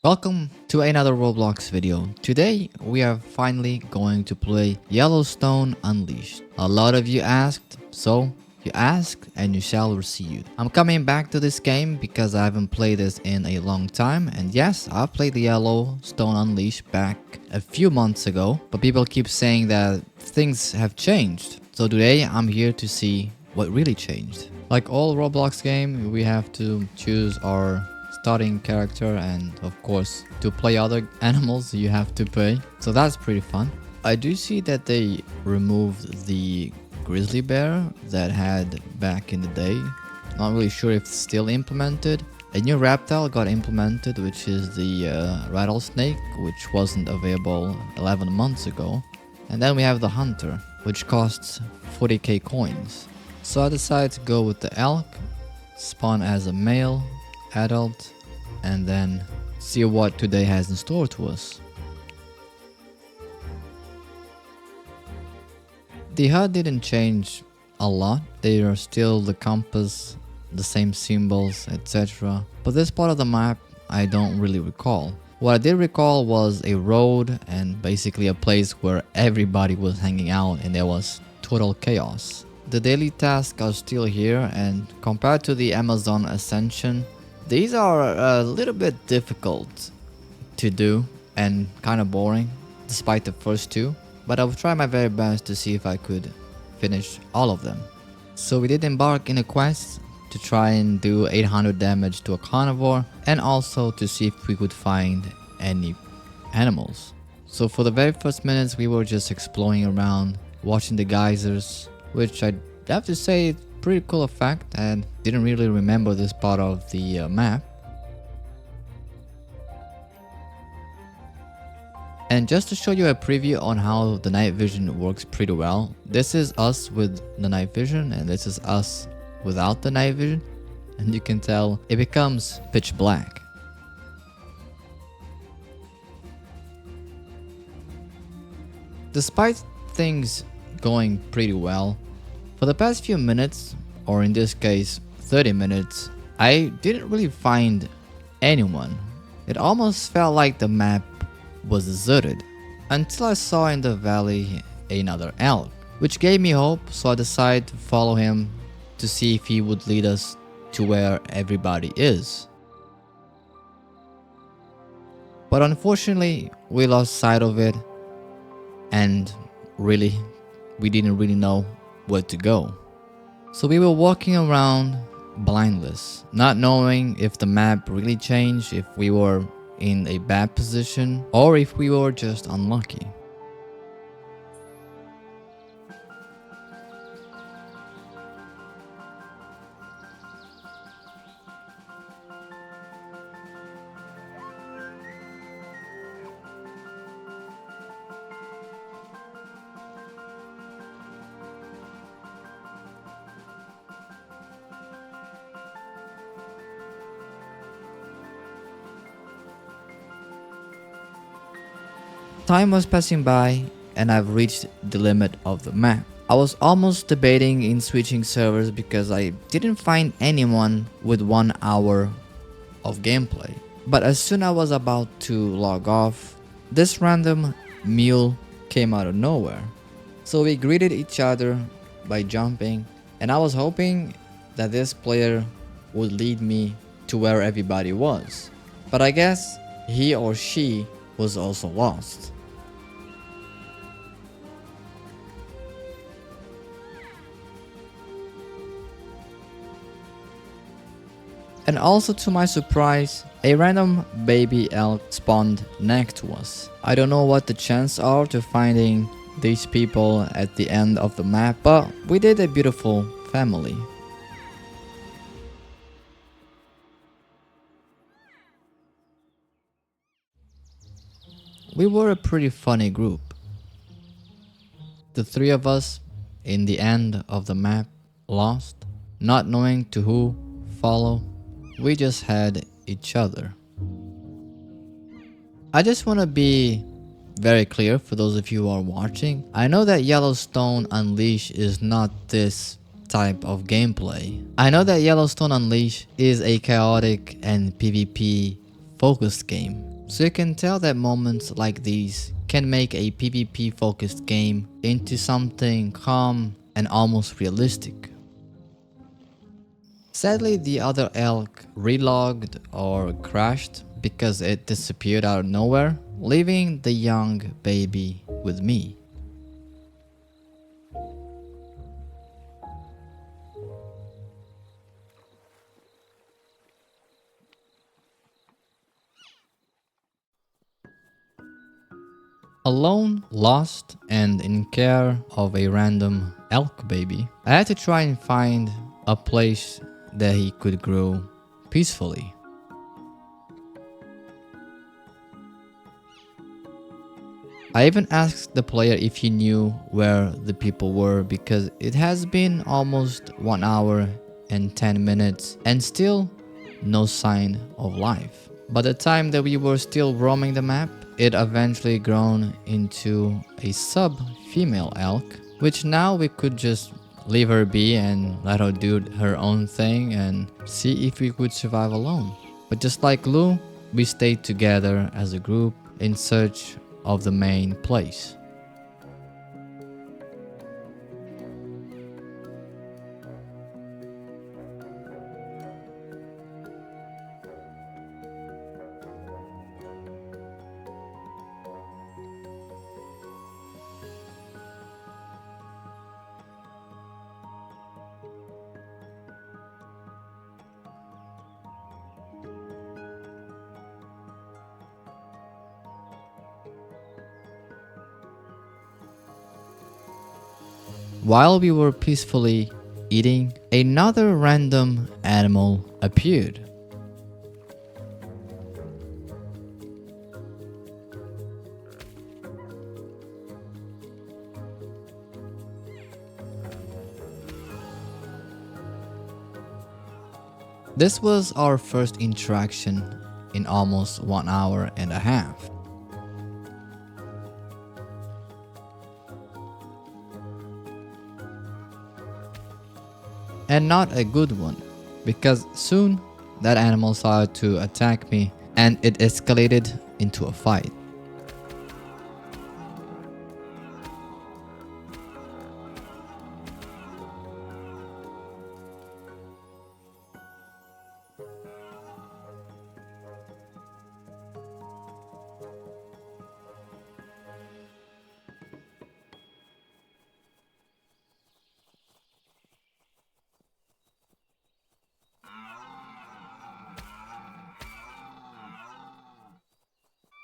Welcome to another Roblox video. Today we are finally going to play Yellowstone Unleashed. A lot of you asked, so you asked and you shall receive. I'm coming back to this game because I haven't played this in a long time, and yes, I played the Yellowstone Unleashed back a few months ago, but people keep saying that things have changed. So today I'm here to see what really changed. Like all Roblox game, we have to choose our starting character, and of course to play other animals you have to pay, so that's pretty fun. I do see that they removed the grizzly bear that had back in the day. Not really sure if it's still implemented. A new reptile got implemented, which is the rattlesnake, which wasn't available 11 months ago. And then we have the hunter, which costs 40k coins. So I decided to go with the elk, spawn as a male adult, and then see what today has in store to us. The HUD didn't change a lot. They are still the compass, the same symbols, etc. But this part of the map I don't really recall. What I did recall was a road and basically a place where everybody was hanging out and there was total chaos. The daily tasks are still here, and compared to the Amazon Ascension, these are a little bit difficult to do and kind of boring, despite the first two, but I will try my very best to see if I could finish all of them. So we did embark in a quest to try and do 800 damage to a carnivore, and also to see if we could find any animals. So for the very first minutes we were just exploring around, watching the geysers, which I have to say pretty cool effect, and didn't really remember this part of the map. And just to show you a preview on how the night vision works pretty well, this is us with the night vision and this is us without the night vision, and you can tell it becomes pitch black. Despite things going pretty well, for the past few minutes, or in this case 30 minutes, I didn't really find anyone. It almost felt like the map was deserted, until I saw in the valley another elk, which gave me hope, so I decided to follow him to see if he would lead us to where everybody is. But unfortunately we lost sight of it, and really we didn't really know where to go. So we were walking around blindless, not knowing if the map really changed, if we were in a bad position, or if we were just unlucky. Time was passing by and I've reached the limit of the map. I was almost debating in switching servers because I didn't find anyone with 1 hour of gameplay. But as soon as I was about to log off, this random mule came out of nowhere. So we greeted each other by jumping, and I was hoping that this player would lead me to where everybody was. But I guess he or she was also lost. And also, to my surprise, a random baby elk spawned next to us. I don't know what the chances are to finding these people at the end of the map, but we did a beautiful family. We were a pretty funny group. The three of us, in the end of the map, lost, not knowing to who follow. We just had each other. I just want to be very clear for those of you who are watching. I know that Yellowstone Unleashed is not this type of gameplay. I know that Yellowstone Unleashed is a chaotic and PvP focused game. So you can tell that moments like these can make a PvP focused game into something calm and almost realistic. Sadly, the other elk relogged or crashed because it disappeared out of nowhere, leaving the young baby with me. Alone, lost, and in care of a random elk baby, I had to try and find a place that he could grow peacefully. I even asked the player if he knew where the people were because it has been almost 1 hour and 10 minutes and still no sign of life. By the time that we were still roaming the map, it eventually grown into a sub-female elk, which now we could just leave her be and let her do her own thing and see if we could survive alone. But just like Lou, we stayed together as a group in search of the main place. While we were peacefully eating, another random animal appeared. This was our first interaction in almost 1 hour and a half. And not a good one, because soon that animal started to attack me and it escalated into a fight.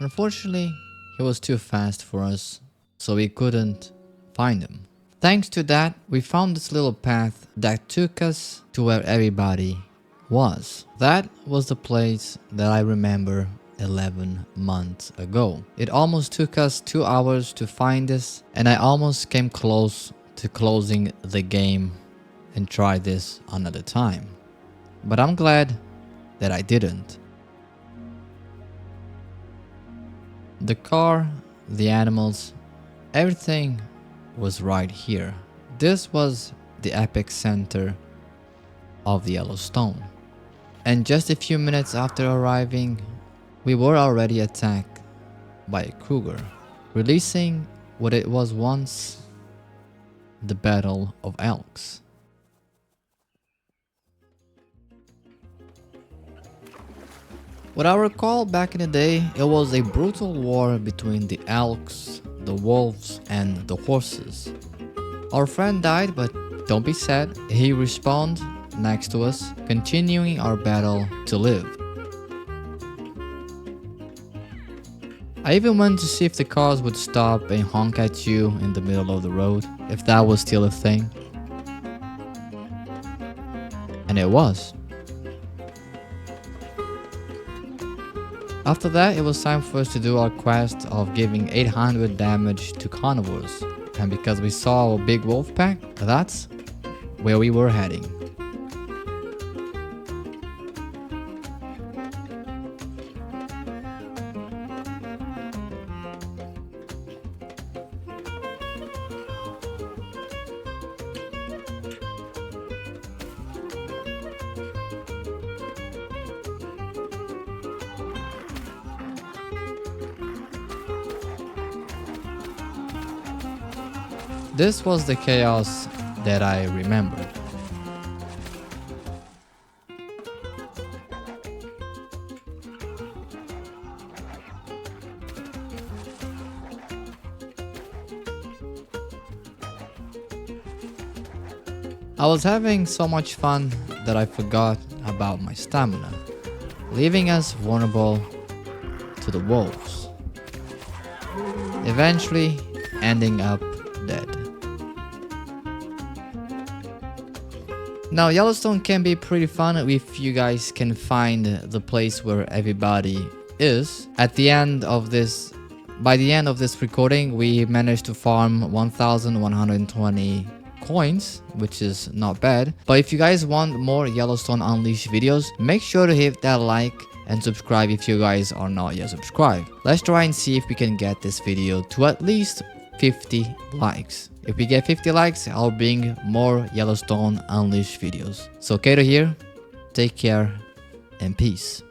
Unfortunately, he was too fast for us, so we couldn't find him. Thanks to that, we found this little path that took us to where everybody was. That was the place that I remember 11 months ago. It almost took us 2 hours to find this, and I almost came close to closing the game and try this another time. But I'm glad that I didn't. The car, the animals, everything was right here. This was the epic center of the Yellowstone. And just a few minutes after arriving, we were already attacked by a cougar, releasing what it was once the Battle of Elks. What I recall back in the day, it was a brutal war between the elks, the wolves, and the horses. Our friend died, but don't be sad, he respawned next to us, continuing our battle to live. I even went to see if the cars would stop and honk at you in the middle of the road, if that was still a thing. And it was. After that, it was time for us to do our quest of giving 800 damage to carnivores. And because we saw a big wolf pack, that's where we were heading. this was the chaos that I remembered. I was having so much fun that I forgot about my stamina, leaving us vulnerable to the wolves, eventually ending up dead. Now, Yellowstone can be pretty fun if you guys can find the place where everybody is. By the end of this recording, we managed to farm 1,120 coins, which is not bad. But if you guys want more Yellowstone Unleashed videos, make sure to hit that like and subscribe if you guys are not yet subscribed. Let's try and see if we can get this video to at least 50 likes. If we get 50 likes, I'll bring more Yellowstone Unleashed videos. So Kato here, take care and peace.